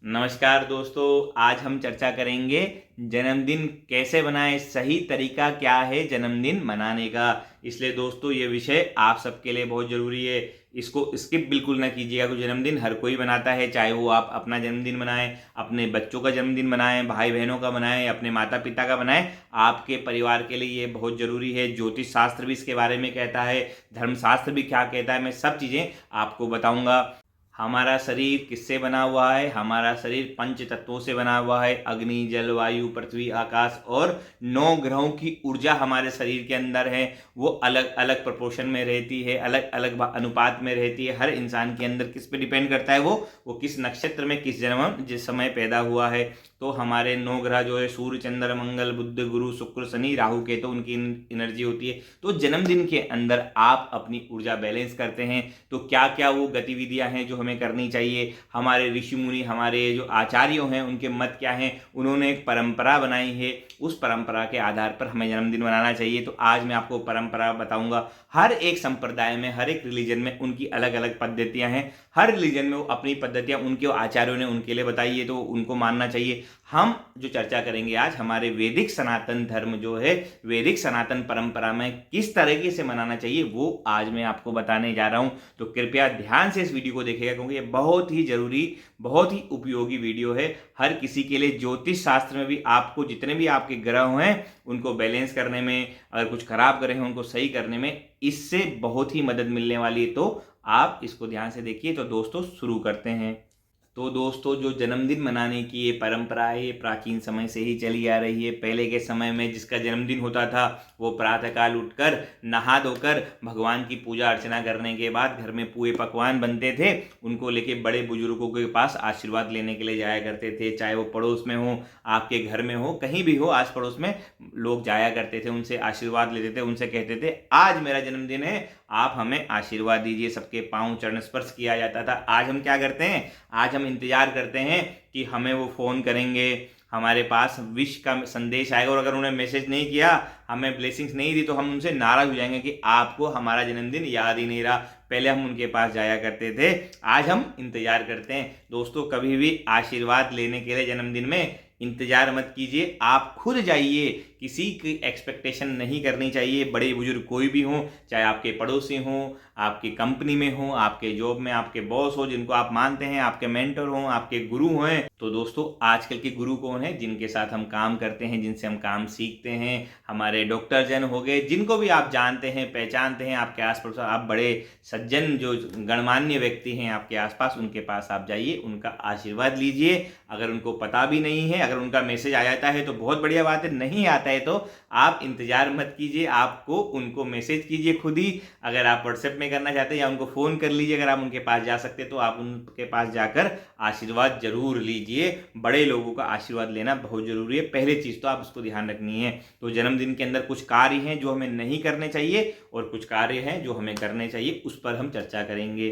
नमस्कार दोस्तों, आज हम चर्चा करेंगे जन्मदिन कैसे बनाएं, सही तरीका क्या है जन्मदिन मनाने का। इसलिए दोस्तों ये विषय आप सबके लिए बहुत ज़रूरी है। इसको स्किप बिल्कुल ना कीजिएगा क्योंकि जन्मदिन हर कोई मनाता है, चाहे वो आप अपना जन्मदिन मनाएं, अपने बच्चों का जन्मदिन मनाएं, भाई बहनों का मनाएं, अपने माता पिता का मनाएं। आपके परिवार के लिए ये बहुत ज़रूरी है। ज्योतिष शास्त्र भी इसके बारे में कहता है, धर्मशास्त्र भी क्या कहता है, मैं सब चीज़ें आपको बताऊँगा। हमारा शरीर किससे बना हुआ है? हमारा शरीर पंच तत्वों से बना हुआ है। अग्नि, जल, वायु, पृथ्वी, आकाश और 9 ग्रहों की ऊर्जा हमारे शरीर के अंदर है। वो अलग अलग प्रोपोर्शन में रहती है, अलग अलग अनुपात में रहती है। हर इंसान के अंदर किस पे डिपेंड करता है, वो किस नक्षत्र में किस जन्म जिस समय पैदा हुआ है। तो हमारे 9 ग्रह जो है सूर्य, चंद्र, मंगल, बुध, गुरु, शुक्र, शनि, राहु, केतु, उनकी एनर्जी होती है। तो जन्मदिन के अंदर आप अपनी ऊर्जा बैलेंस करते हैं। तो क्या क्या वो गतिविधियां हैं जो हमें करनी चाहिए? हमारे ऋषि मुनि, हमारे जो आचार्यों हैं, उनके मत क्या हैं? उन्होंने एक परंपरा बनाई है, उस परंपरा के आधार पर हमें जन्मदिन मनाना चाहिए। तो आज मैं आपको परंपरा बताऊंगा। हर एक संप्रदाय में, हर एक रिलीजन में उनकी अलग अलग पद्धतियां हैं। हर रिलीजन में वो अपनी पद्धतियां उनके आचार्यों ने उनके लिए बताई है, तो उनको मानना चाहिए। हम जो चर्चा करेंगे आज, हमारे वैदिक सनातन धर्म जो है, वैदिक सनातन परंपरा में किस तरीके से मनाना चाहिए, वो आज मैं आपको बताने जा रहा हूं। तो कृपया ध्यान से इस वीडियो को देखिएगा क्योंकि ये बहुत ही जरूरी, बहुत ही उपयोगी वीडियो है हर किसी के लिए। ज्योतिष शास्त्र में भी आपको जितने भी आपके ग्रह हैं उनको बैलेंस करने में, अगर कुछ खराब ग्रह हैं उनको सही करने में इससे बहुत ही मदद मिलने वाली है। तो आप इसको ध्यान से देखिए। तो दोस्तों शुरू करते हैं। तो दोस्तों जो जन्मदिन मनाने की ये परंपरा है, ये प्राचीन समय से ही चली आ रही है। पहले के समय में जिसका जन्मदिन होता था वो प्रातःकाल उठकर नहा धोकर भगवान की पूजा अर्चना करने के बाद घर में पूरे पकवान बनते थे, उनको लेके बड़े बुजुर्गों के पास आशीर्वाद लेने के लिए जाया करते थे। चाहे वो पड़ोस में हो, आपके घर में हो, कहीं भी हो, आस पड़ोस में लोग जाया करते थे, उनसे आशीर्वाद लेते थे, उनसे कहते थे आज मेरा जन्मदिन है, आप हमें आशीर्वाद दीजिए। सबके पांव चरण स्पर्श किया जाता था। आज हम क्या करते हैं? आज हम इंतजार करते हैं कि हमें वो फ़ोन करेंगे, हमारे पास विश का संदेश आएगा, और अगर उन्हें मैसेज नहीं किया, हमें ब्लेसिंग्स नहीं दी, तो हम उनसे नाराज़ हो जाएंगे कि आपको हमारा जन्मदिन याद ही नहीं रहा। पहले हम उनके पास जाया करते थे, आज हम इंतजार करते हैं। दोस्तों कभी भी आशीर्वाद लेने के लिए जन्मदिन में इंतजार मत कीजिए, आप खुद जाइए। किसी की एक्सपेक्टेशन नहीं करनी चाहिए। बड़े बुजुर्ग कोई भी हों, चाहे आपके पड़ोसी हों, आपकी कंपनी में हों, आपके जॉब में आपके बॉस हो जिनको आप मानते हैं, आपके मेंटर हों, आपके गुरु हैं। तो दोस्तों आजकल के गुरु कौन है? जिनके साथ हम काम करते हैं, जिनसे हम काम सीखते हैं। हमारे डॉक्टर जन हो गए, जिनको भी आप जानते हैं, पहचानते हैं, आपके आसपास आप बड़े सज्जन जो गणमान्य व्यक्ति हैं आपके आसपास, उनके पास आप जाइए, उनका आशीर्वाद लीजिए। अगर उनको पता भी नहीं है, अगर उनका मैसेज आ जाता है तो बहुत बढ़िया बात है, नहीं आता है तो आप इंतजार मत कीजिए, आपको उनको मैसेज कीजिए खुद ही। अगर आप व्हाट्सएप में करना चाहते हैं या उनको फ़ोन कर लीजिए, अगर आप उनके पास जा सकते तो आप उनके पास जाकर आशीर्वाद जरूर लीजिए। बड़े लोगों का आशीर्वाद लेना बहुत ज़रूरी है। पहले चीज़ तो आप उसको ध्यान रखनी है। तो जन्मदिन के अंदर कुछ कार्य हैं जो हमें नहीं करने चाहिए और कुछ कार्य हैं जो हमें करने चाहिए, उस पर हम चर्चा करेंगे।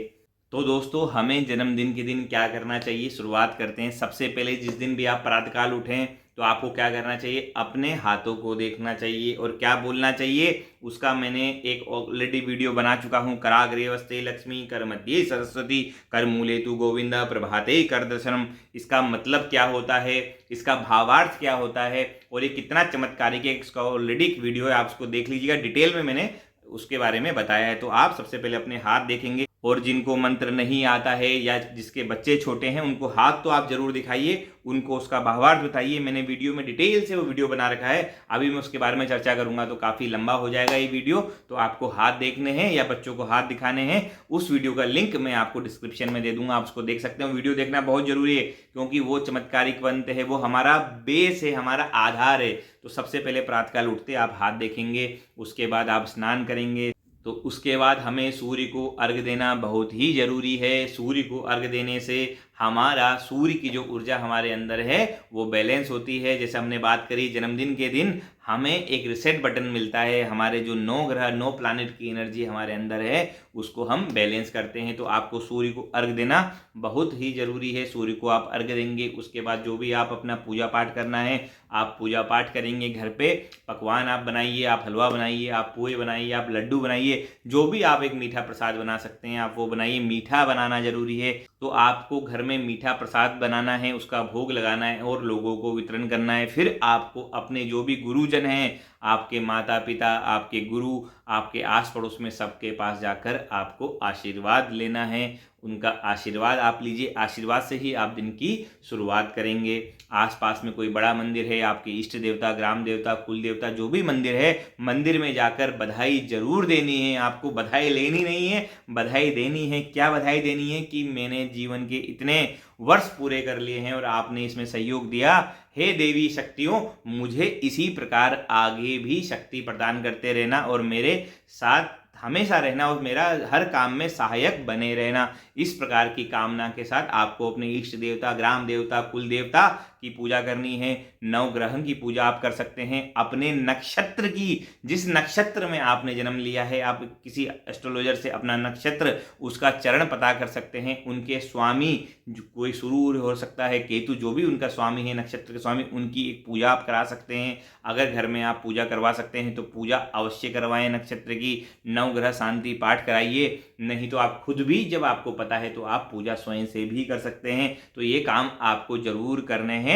तो दोस्तों हमें जन्मदिन के दिन क्या करना चाहिए, शुरुआत करते हैं। सबसे पहले जिस दिन भी आप प्रातःकाल उठें तो आपको क्या करना चाहिए? अपने हाथों को देखना चाहिए और क्या बोलना चाहिए, उसका मैंने एक ऑलरेडी वीडियो बना चुका हूँ। कराग्रे वस्ते लक्ष्मी, कर मध्य सरस्वती, कर मूले तु गोविंदा, प्रभाते कर दर्शनम। इसका मतलब क्या होता है, इसका भावार्थ क्या होता है और ये कितना चमत्कारिक है, इसका ऑलरेडी एक वीडियो है, आप उसको देख लीजिएगा। डिटेल में मैंने उसके बारे में बताया है। तो आप सबसे पहले अपने हाथ देखेंगे, और जिनको मंत्र नहीं आता है या जिसके बच्चे छोटे हैं उनको हाथ तो आप जरूर दिखाइए, उनको उसका भावार्थ बताइए। मैंने वीडियो में डिटेल से वो वीडियो बना रखा है, अभी मैं उसके बारे में चर्चा करूंगा तो काफ़ी लंबा हो जाएगा ये वीडियो। तो आपको हाथ देखने हैं या बच्चों को हाथ दिखाने हैं, उस वीडियो का लिंक मैं आपको डिस्क्रिप्शन में दे दूंगा, आप उसको देख सकते हो। वीडियो देखना बहुत जरूरी है क्योंकि वो चमत्कारिक पंथ है, वो हमारा बेस है, हमारा आधार है। तो सबसे पहले प्रातःकाल उठते आप हाथ देखेंगे, उसके बाद आप स्नान करेंगे। तो उसके बाद हमें सूर्य को अर्घ देना बहुत ही जरूरी है। सूर्य को अर्घ देने से हमारा सूर्य की जो ऊर्जा हमारे अंदर है वो बैलेंस होती है। जैसे हमने बात करी, जन्मदिन के दिन हमें एक रिसेट बटन मिलता है, हमारे जो 9 ग्रह 9 प्लैनेट की एनर्जी हमारे अंदर है उसको हम बैलेंस करते हैं। तो आपको सूर्य को अर्घ देना बहुत ही जरूरी है। सूर्य को आप अर्घ देंगे, उसके बाद जो भी आप अपना पूजा पाठ करना है आप पूजा पाठ करेंगे। घर पे पकवान आप बनाइए, आप हलवा बनाइए, आप पोहे बनाइए, आप लड्डू बनाइए, जो भी आप एक मीठा प्रसाद बना सकते हैं आप वो बनाइए। मीठा बनाना जरूरी है। तो आपको घर में मीठा प्रसाद बनाना है, उसका भोग लगाना है और लोगों को वितरण करना है। फिर आपको अपने जो भी गुरुजन हैं, आपके माता पिता, आपके गुरु, आपके आस पड़ोस में सबके पास जाकर आपको आशीर्वाद लेना है। उनका आशीर्वाद आप लीजिए, आशीर्वाद से ही आप दिन की शुरुआत करेंगे। आसपास में कोई बड़ा मंदिर है, आपके इष्ट देवता, ग्राम देवता, कुल देवता, जो भी मंदिर है, मंदिर में जाकर बधाई जरूर देनी है। आपको बधाई लेनी नहीं है, बधाई देनी है। क्या बधाई देनी है कि मैंने जीवन के इतने वर्ष पूरे कर लिए हैं और आपने इसमें सहयोग दिया। हे देवी शक्तियों, मुझे इसी प्रकार आगे भी शक्ति प्रदान करते रहना और मेरे साथ हमेशा रहना और मेरा हर काम में सहायक बने रहना। इस प्रकार की कामना के साथ आपको अपने इष्ट देवता, ग्राम देवता, कुल देवता की पूजा करनी है। नवग्रह की पूजा आप कर सकते हैं। अपने नक्षत्र की, जिस नक्षत्र में आपने जन्म लिया है, आप किसी एस्ट्रोलॉजर से अपना नक्षत्र, उसका चरण पता कर सकते हैं। उनके स्वामी, कोई सूर्य हो सकता है, केतु, जो भी उनका स्वामी है, नक्षत्र के स्वामी, उनकी एक पूजा आप करा सकते हैं। अगर घर में आप पूजा करवा सकते हैं तो पूजा अवश्य करवाएं नक्षत्र की। नवग्रह शांति पाठ कराइए। नहीं तो आप खुद भी, जब आपको पता है तो आप पूजा स्वयं से भी कर सकते हैं। तो ये काम आपको जरूर करने हैं।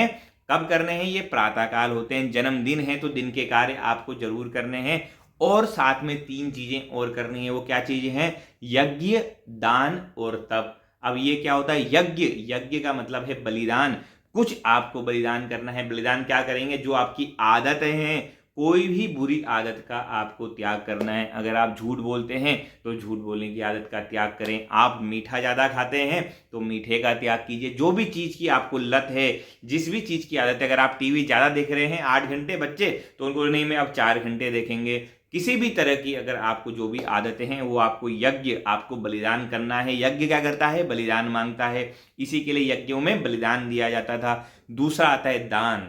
कब करने हैं? ये प्रातःकाल होते हैं। जन्मदिन है तो दिन के कार्य आपको जरूर करने हैं। और साथ में 3 चीजें और करनी है। वो क्या चीजें हैं? यज्ञ, दान और तप। अब ये क्या होता है? यज्ञ, यज्ञ का मतलब है बलिदान। कुछ आपको बलिदान करना है। बलिदान क्या करेंगे? जो आपकी आदतें हैं, कोई भी बुरी आदत का आपको त्याग करना है। अगर आप झूठ बोलते हैं तो झूठ बोलने की आदत का त्याग करें। आप मीठा ज़्यादा खाते हैं तो मीठे का त्याग कीजिए। जो भी चीज़ की आपको लत है, जिस भी चीज़ की आदत है, अगर आप टीवी ज़्यादा देख रहे हैं 8 घंटे, बच्चे तो उनको नहीं, मैं अब 4 घंटे देखेंगे। किसी भी तरह की अगर आपको जो भी आदतें हैं, वो आपको यज्ञ, आपको बलिदान करना है। यज्ञ क्या करता है? बलिदान मांगता है। इसी के लिए यज्ञों में बलिदान दिया जाता था। दूसरा आता है दान।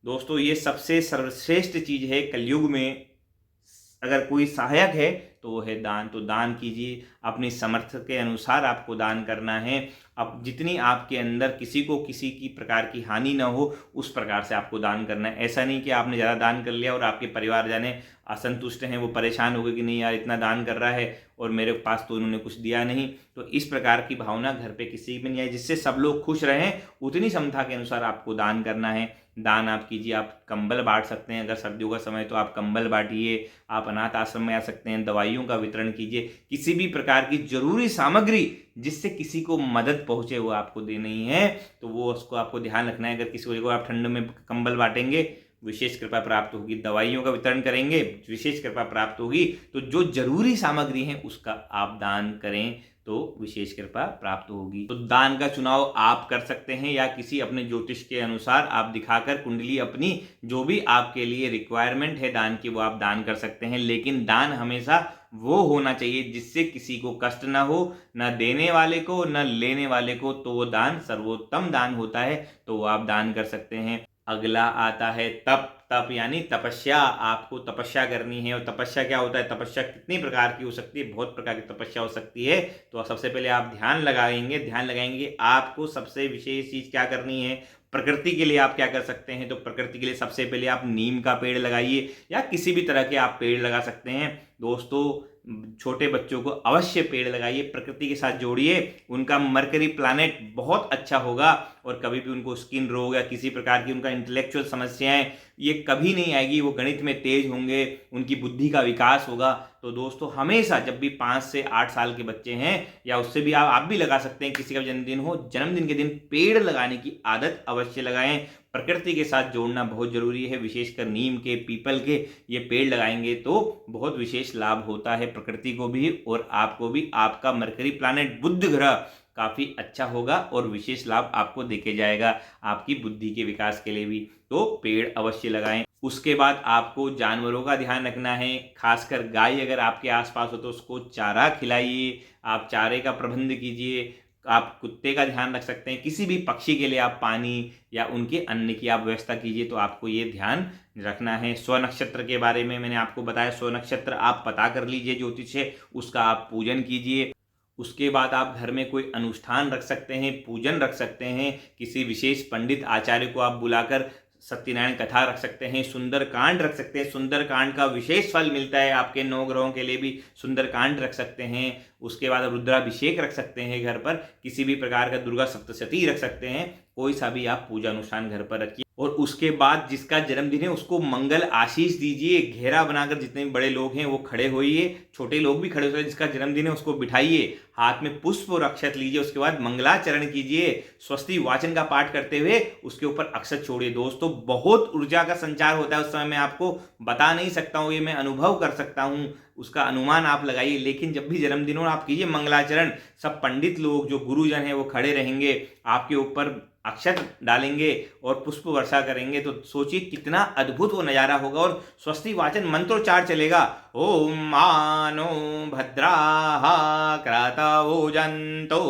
दोस्तों, ये सबसे सर्वश्रेष्ठ चीज है कलयुग में। अगर कोई सहायक है तो वो है दान। तो दान कीजिए, अपनी समर्थ के अनुसार आपको दान करना है। अब जितनी आपके अंदर किसी को किसी की प्रकार की हानि ना हो, उस प्रकार से आपको दान करना है। ऐसा नहीं कि आपने ज़्यादा दान कर लिया और आपके परिवार जाने असंतुष्ट हैं, वो परेशान हो गए कि नहीं यार इतना दान कर रहा है और मेरे पास तो उन्होंने कुछ दिया नहीं। तो इस प्रकार की भावना घर पे किसी में नहीं आए। जिससे सब लोग खुश रहें, उतनी क्षमता के अनुसार आपको दान करना है। दान आप कीजिए। आप कंबल बांट सकते हैं, अगर सर्दियों का समय तो आप कंबल बांटिए। आप अनाथ आश्रम में आ सकते हैं, दवाइयों का वितरण कीजिए। किसी भी प्रकार की जरूरी सामग्री जिससे किसी को मदद पहुंचे वो आपको देनी है, तो वो उसको आपको ध्यान रखना है। अगर किसी को आप ठंड में कंबल बांटेंगे, विशेष कृपा प्राप्त होगी। दवाइयों का वितरण करेंगे, विशेष कृपा प्राप्त होगी। तो जो जरूरी सामग्री है उसका आप दान करें तो विशेष कृपा प्राप्त होगी। तो दान का चुनाव आप कर सकते हैं या किसी अपने ज्योतिष के अनुसार आप दिखाकर कुंडली अपनी जो भी आपके लिए रिक्वायरमेंट है दान की, वो आप दान कर सकते हैं। लेकिन दान हमेशा वो होना चाहिए जिससे किसी को कष्ट ना हो, न देने वाले को न लेने वाले को। तो वो दान सर्वोत्तम दान होता है, तो वो आप दान कर सकते हैं। अगला आता है तप। तप यानी तपस्या। आपको तपस्या करनी है। और तपस्या क्या होता है? तपस्या कितनी प्रकार की हो सकती है? बहुत प्रकार की तपस्या हो सकती है। तो सबसे पहले आप ध्यान लगाएंगे। ध्यान लगाएंगे, आपको सबसे विशेष चीज क्या करनी है? प्रकृति के लिए आप क्या कर सकते हैं? तो प्रकृति के लिए सबसे पहले आप नीम का पेड़ लगाइए या किसी भी तरह के आप पेड़ लगा सकते हैं। दोस्तों, छोटे बच्चों को अवश्य पेड़ लगाइए, प्रकृति के साथ जोड़िए। उनका मरकरी प्लैनेट बहुत अच्छा होगा और कभी भी उनको स्किन रोग या किसी प्रकार की उनका इंटेलेक्चुअल समस्याएं ये कभी नहीं आएगी। वो गणित में तेज होंगे, उनकी बुद्धि का विकास होगा। तो दोस्तों, हमेशा जब भी 5 से 8 साल के बच्चे हैं या उससे भी आप भी लगा सकते हैं, किसी का जन्मदिन हो, जन्मदिन के दिन पेड़ लगाने की आदत अवश्य लगाएं। प्रकृति के साथ जोड़ना बहुत जरूरी है। विशेषकर नीम के, पीपल के ये पेड़ लगाएंगे तो बहुत विशेष लाभ होता है प्रकृति को भी और आपको भी। आपका मरकरी प्लैनेट, बुध ग्रह काफी अच्छा होगा और विशेष लाभ आपको देके जाएगा आपकी बुद्धि के विकास के लिए भी। तो पेड़ अवश्य लगाएं। उसके बाद आपको जानवरों का ध्यान रखना है। खासकर गाय अगर आपके आसपास हो तो उसको चारा खिलाइए। आप चारे का प्रबंध कीजिए। आप कुत्ते का ध्यान रख सकते हैं। किसी भी पक्षी के लिए आप पानी या उनके अन्न की आप व्यवस्था कीजिए। तो आपको ये ध्यान रखना है। स्व नक्षत्र के बारे में मैंने आपको बताया। स्व नक्षत्र आप पता कर लीजिए ज्योतिष से, उसका आप पूजन कीजिए। उसके बाद आप घर में कोई अनुष्ठान रख सकते हैं, पूजन रख सकते हैं। किसी विशेष पंडित आचार्य को आप बुलाकर सत्यनारायण कथा रख सकते हैं, सुंदरकांड रख सकते हैं, सुंदरकांड का विशेष फल मिलता है आपके 9 ग्रहों के लिए भी सुंदरकांड रख सकते हैं। उसके बाद रुद्राभिषेक रख सकते हैं घर पर, किसी भी प्रकार का दुर्गा सप्तशती रख सकते हैं, कोई सा भी आप पूजा अनुष्ठान घर पर रखिए। और उसके बाद जिसका जन्मदिन है उसको मंगल आशीष दीजिए, घेरा बनाकर जितने भी बड़े लोग हैं वो खड़े होइए, छोटे लोग भी खड़े होइए, जिसका जन्मदिन है उसको बिठाइए, हाथ में पुष्प और अक्षत लीजिए, उसके बाद मंगलाचरण कीजिए, स्वस्ति वाचन का पाठ करते हुए उसके ऊपर अक्षत छोड़िए। दोस्तों बहुत ऊर्जा का संचार होता है उस समय, मैं आपको बता नहीं सकता हूँ, ये मैं अनुभव कर सकता हूँ, उसका अनुमान आप लगाइए। लेकिन जब भी जन्मदिन हो आप कीजिए मंगलाचरण, सब पंडित लोग जो गुरुजन हैं वो खड़े रहेंगे, आपके ऊपर अक्षत डालेंगे और पुष्प वर्षा करेंगे, तो सोचिए कितना अद्भुत वो नज़ारा होगा। और स्वस्ति वाचन मंत्रोच्चार चलेगा, ओम मानो भद्राः क्रतवो जंतो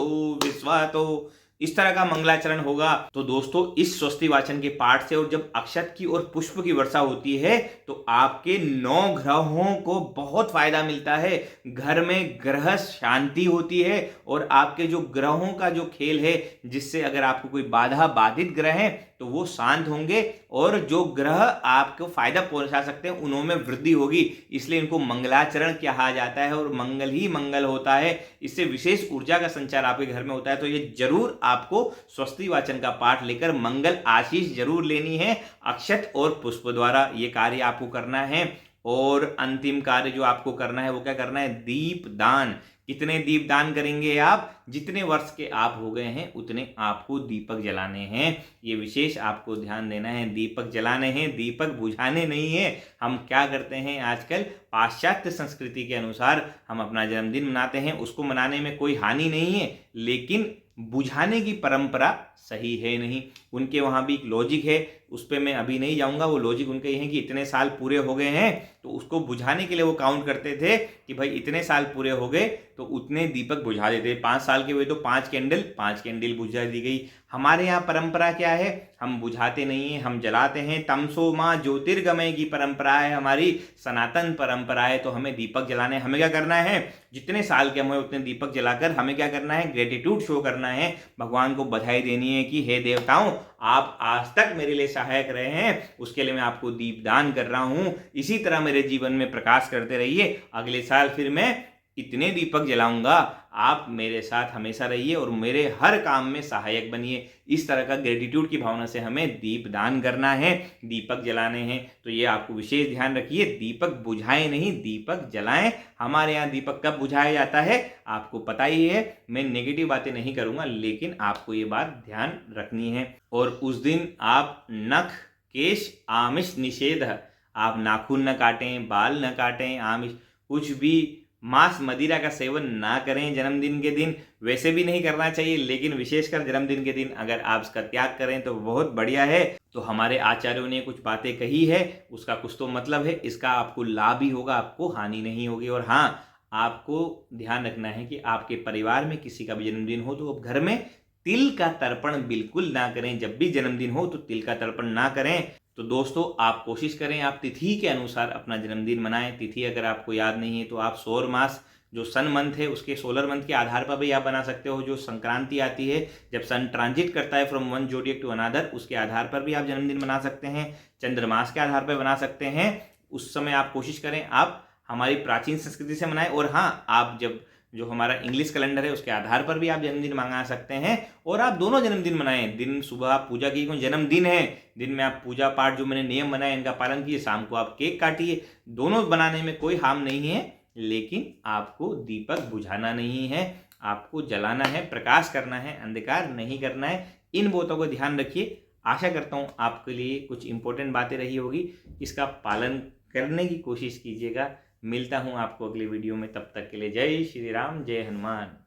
विश्वतो, इस तरह का मंगलाचरण होगा। तो दोस्तों इस स्वस्ति वाचन के पाठ से और जब अक्षत की और पुष्प की वर्षा होती है तो आपके 9 ग्रहों को बहुत फायदा मिलता है, घर में ग्रह शांति होती है और आपके जो ग्रहों का जो खेल है, जिससे अगर आपको कोई बाधा बाधित ग्रह है तो वो शांत होंगे और जो ग्रह आपको फायदा पहुंचा सकते हैं उनमें वृद्धि होगी। इसलिए इनको मंगलाचरण कहा जाता है और मंगल ही मंगल होता है, इससे विशेष ऊर्जा का संचार आपके घर में होता है। तो ये जरूर आपको स्वस्ति वाचन का पाठ लेकर मंगल आशीष जरूर लेनी है, अक्षत और पुष्प द्वारा ये कार्य आपको करना है। और अंतिम कार्य जो आपको करना है वो क्या करना है, दीप दान। कितने दीप दान करेंगे आप, जितने वर्ष के आप हो गए हैं उतने आपको दीपक जलाने हैं, ये विशेष आपको ध्यान देना है। दीपक जलाने हैं, दीपक बुझाने नहीं है। हम क्या करते हैं आजकल, पाश्चात्य संस्कृति के अनुसार हम अपना जन्मदिन मनाते हैं, उसको मनाने में कोई हानि नहीं है, लेकिन बुझाने की परंपरा सही है नहीं। उनके वहाँ भी एक लॉजिक है, उस पर मैं अभी नहीं जाऊँगा। वो लॉजिक उनके ये है कि इतने साल पूरे हो गए हैं तो उसको बुझाने के लिए वो काउंट करते थे कि भाई इतने साल पूरे हो गए तो उतने दीपक बुझा देते। 5 साल के हुए तो 5 कैंडल बुझा दी गई। हमारे यहाँ परंपरा क्या है, हम बुझाते नहीं हैं, हम जलाते हैं। तमसो माँ ज्योतिर्गमय की परंपरा है हमारी, सनातन परंपरा है। तो हमें दीपक जलाने, हमें क्या करना है, जितने साल के हम हैं उतने दीपक जलाकर हमें क्या करना है, ग्रेटिट्यूड शो करना है, भगवान को बधाई देनी है कि हे देवताओं आप आज तक मेरे लिए सहायक रहे हैं, उसके लिए मैं आपको दीपदान कर रहा हूं। इसी तरह मेरे जीवन में प्रकाश करते रहिए, अगले साल फिर मैं इतने दीपक जलाऊंगा, आप मेरे साथ हमेशा रहिए और मेरे हर काम में सहायक बनिए। इस तरह का ग्रेटिट्यूड की भावना से हमें दीप दान करना है, दीपक जलाने हैं। तो ये आपको विशेष ध्यान रखिए, दीपक बुझाएं नहीं, दीपक जलाएं। हमारे यहाँ दीपक कब बुझाया जाता है आपको पता ही है, मैं नेगेटिव बातें नहीं करूँगा, लेकिन आपको ये बात ध्यान रखनी है। और उस दिन आप नख केश आमिष निषेध, आप नाखून न काटें, बाल न काटें, आमिष कुछ भी, मांस मदिरा का सेवन ना करें जन्मदिन के दिन। वैसे भी नहीं करना चाहिए, लेकिन विशेषकर जन्मदिन के दिन अगर आप इसका त्याग करें तो बहुत बढ़िया है। तो हमारे आचार्यों ने कुछ बातें कही है, उसका कुछ तो मतलब है, इसका आपको लाभ ही होगा, आपको हानि नहीं होगी। और हाँ, आपको ध्यान रखना है कि आपके परिवार में किसी का भी जन्मदिन हो तो घर में तिल का तर्पण बिल्कुल ना करें। जब भी जन्मदिन हो तो तिल का तर्पण ना करें। तो दोस्तों आप कोशिश करें, आप तिथि के अनुसार अपना जन्मदिन मनाएं। तिथि अगर आपको याद नहीं है तो आप सौर मास जो सन मंथ है उसके सोलर मंथ के आधार पर भी आप बना सकते हो। जो संक्रांति आती है जब सन ट्रांजिट करता है from one zodiac to another, उसके आधार पर भी आप जन्मदिन मना सकते हैं। चंद्रमास के आधार पर बना सकते हैं। उस समय आप कोशिश करें आप हमारी प्राचीन संस्कृति से मनाएं। और हाँ, आप जब जो हमारा इंग्लिश कैलेंडर है उसके आधार पर भी आप जन्मदिन मना सकते हैं। और आप दोनों जन्मदिन मनाएं। दिन सुबह आप पूजा की, क्योंकि जन्मदिन है, दिन में आप पूजा पाठ जो मैंने नियम बनाए इनका पालन कीजिए, शाम को आप केक काटिए। दोनों बनाने में कोई हार्म नहीं है, लेकिन आपको दीपक बुझाना नहीं है, आपको जलाना है, प्रकाश करना है, अंधकार नहीं करना है। इन बातों को ध्यान रखिए। आशा करता हूँ आपके लिए कुछ इंपॉर्टेंट बातें रही होगी, इसका पालन करने की कोशिश कीजिएगा। मिलता हूँ आपको अगले वीडियो में, तब तक के लिए जय श्री राम, जय हनुमान।